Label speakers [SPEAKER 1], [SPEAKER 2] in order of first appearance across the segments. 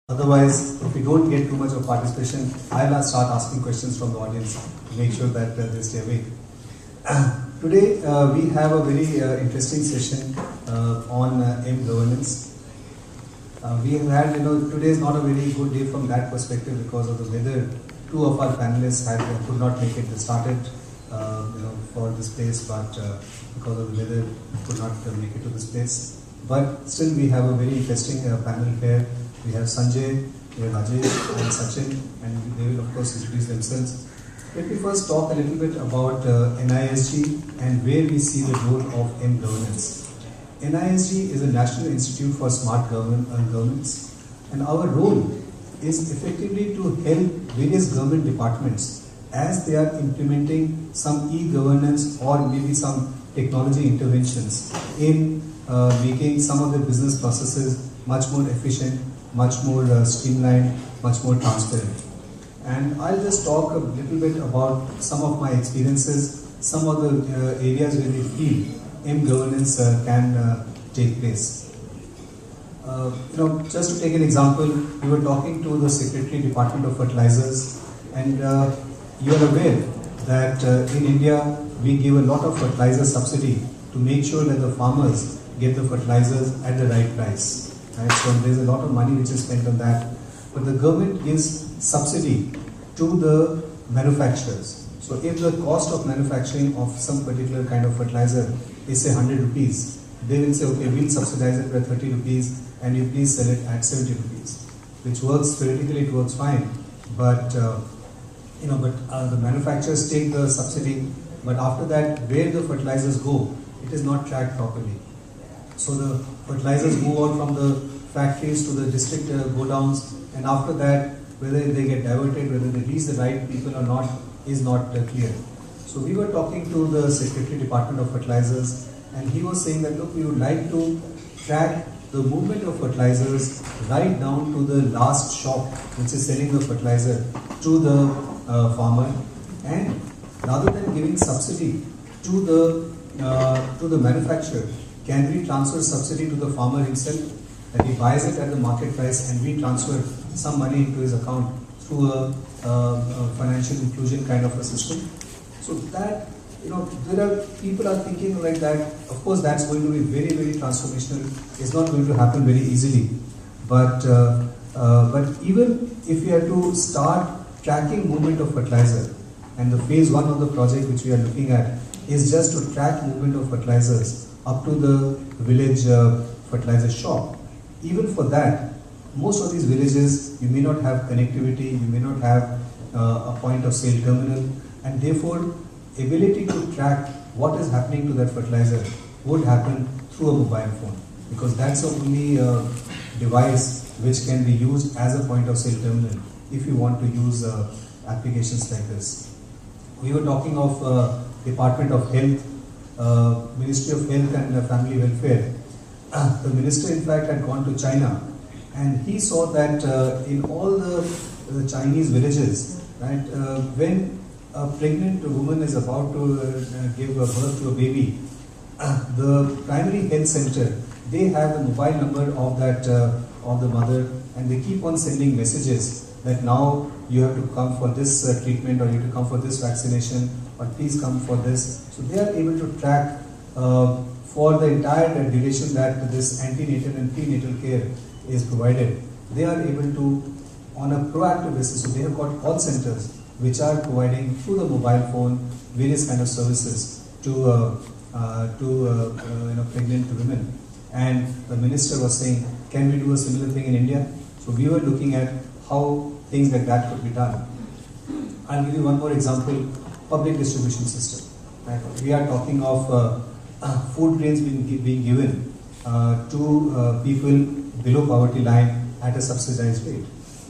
[SPEAKER 1] Otherwise, if we don't get too much of participation, I'll start asking questions from the audience to make sure that they stay awake. Today, we have a very interesting session on M-governance. We have had, today is not a very good day from that perspective because of the weather. Two of our panelists could not make it. They started, for this place, but because of the weather, could not make it to this place. But still, we have a very interesting panel here. We have Sanjay, we have Rajesh and Sachin, and they will of course introduce themselves. Let me first talk a little bit about NISG and where we see the role of M-governance. NISG is a National Institute for Smart Governance, and our role is effectively to help various government departments as they are implementing some e-governance or maybe some technology interventions in making some of their business processes much more efficient, much more streamlined, much more transparent. And I'll just talk a little bit about some of my experiences, some of the areas where we feel M-governance can take place. Just to take an example, we were talking to the Secretary, Department of Fertilizers, and you are aware that in India we give a lot of fertilizer subsidy to make sure that the farmers get the fertilizers at the right price. Right? So there's a lot of money which is spent on that. But the government gives subsidy to the manufacturers. So if the cost of manufacturing of some particular kind of fertilizer is say 100 rupees, they will say, okay, we'll subsidize it by 30 rupees and you please sell it at 70 rupees. Which works, theoretically it works fine, but the manufacturers take the subsidy, but after that, where the fertilizers go, it is not tracked properly. So the fertilizers move out from the factories to the district godowns, and after that, whether they get diverted, whether they reach the right people or not, is not clear. So we were talking to the Secretary, Department of Fertilizers, and he was saying that, look, we would like to track the movement of fertilizers right down to the last shop which is selling the fertilizer to the farmer, and rather than giving subsidy to the manufacturer, can we transfer subsidy to the farmer himself, that he buys it at the market price and we transfer some money into his account through a financial inclusion kind of a system. So that, there are people are thinking like that. Of course, that's going to be very, very transformational. It's not going to happen very easily. But even if we are to start tracking movement of fertilizer, and the phase 1 of the project which we are looking at is just to track movement of fertilizers up to the village fertilizer shop. Even for that, most of these villages, you may not have connectivity, you may not have a point of sale terminal, and therefore ability to track what is happening to that fertilizer would happen through a mobile phone, because that's the only device which can be used as a point of sale terminal if you want to use applications like this. We were talking of Department of Health, Ministry of Health and Family Welfare. The minister in fact had gone to China, and he saw that in all the Chinese villages, right, when a pregnant woman is about to give birth to a baby, the primary health center, they have the mobile number of that of the mother, and they keep on sending messages that now you have to come for this treatment, or you have to come for this vaccination, or please come for this. So they are able to track for the entire duration that this antenatal and prenatal care is provided. They are able to, on a proactive basis, so they have got call centers which are providing through the mobile phone various kind of services to pregnant women. And the minister was saying, can we do a similar thing in India? So we were looking at how things like that could be done. I'll give you one more example: public distribution system. Right? We are talking of food grains being given to people below poverty line at a subsidized rate.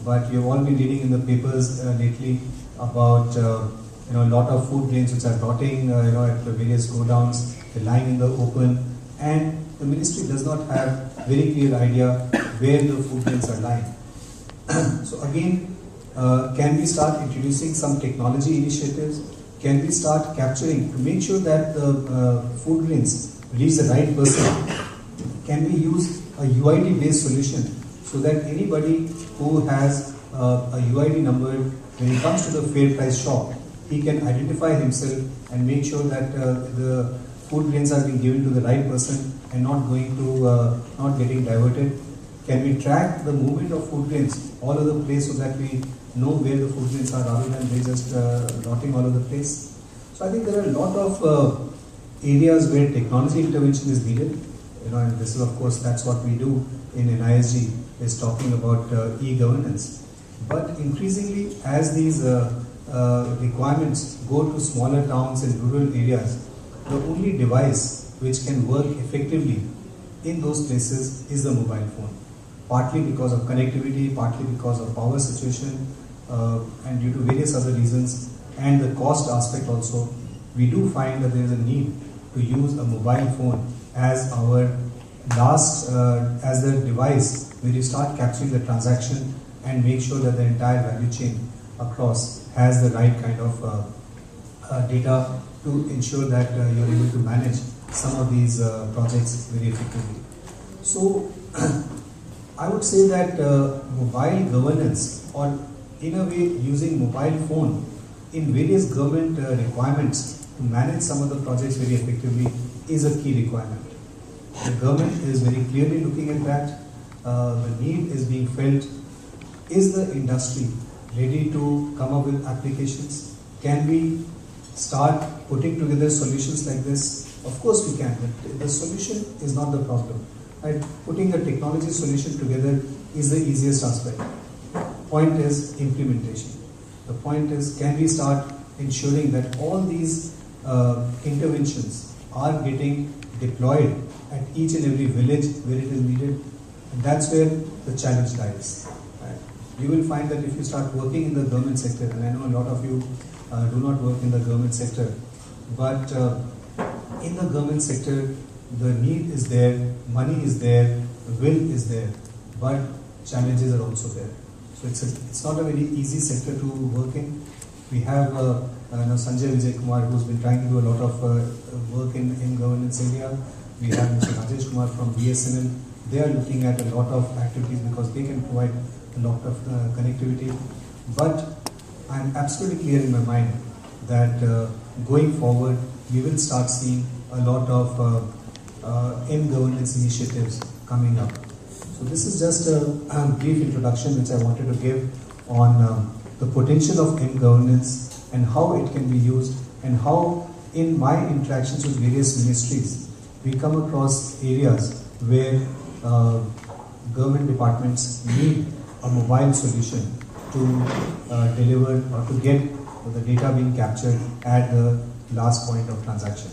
[SPEAKER 1] But you've all been reading in the papers lately about a lot of food grains which are rotting at the various godowns, they're lying in the open, and the ministry does not have very clear idea where the food grains are lying. So again, can we start introducing some technology initiatives? Can we start capturing to make sure that the food grains reach the right person? Can we use a UID based solution so that anybody who has a UID number, when he comes to the fair price shop, he can identify himself and make sure that the food grains are being given to the right person and not going to not getting diverted. Can we track the movement of food grains all over the place so that we know where the food grains are rather than they just rotting all over the place? So I think there are a lot of areas where technology intervention is needed. And this is, of course, that's what we do in NISG, is talking about e-governance. But increasingly, as these requirements go to smaller towns and rural areas, the only device which can work effectively in those places is the mobile phone. Partly because of connectivity, partly because of power situation, and due to various other reasons, and the cost aspect also, we do find that there is a need to use a mobile phone as our last, as the device where you start capturing the transaction and make sure that the entire value chain across has the right kind of data to ensure that you're able to manage some of these projects very effectively. So I would say that mobile governance, or in a way using mobile phone in various government requirements to manage some of the projects very effectively is a key requirement. The government is very clearly looking at that. The need is being felt. Is the industry ready to come up with applications? Can we start putting together solutions like this? Of course we can, but the solution is not the problem. Right? Putting a technology solution together is the easiest aspect. Point is implementation. The point is, can we start ensuring that all these interventions are getting deployed at each and every village where it is needed? And that's where the challenge lies. Right? You will find that if you start working in the government sector, and I know a lot of you do not work in the government sector, but in the government sector, the need is there, money is there, the will is there, but challenges are also there. So it's not a very easy sector to work in. We have Sanjay Vijay Kumar, who's been trying to do a lot of work in governance area. We have Mr. Rajesh Kumar from BSNL. They are looking at a lot of activities because they can provide a lot of connectivity. But I'm absolutely clear in my mind that going forward, we will start seeing a lot of governance initiatives coming up. So this is just a brief introduction which I wanted to give on the potential of governance and how it can be used, and how in my interactions with various ministries we come across areas where government departments need a mobile solution to deliver or to get the data being captured at the last point of transaction.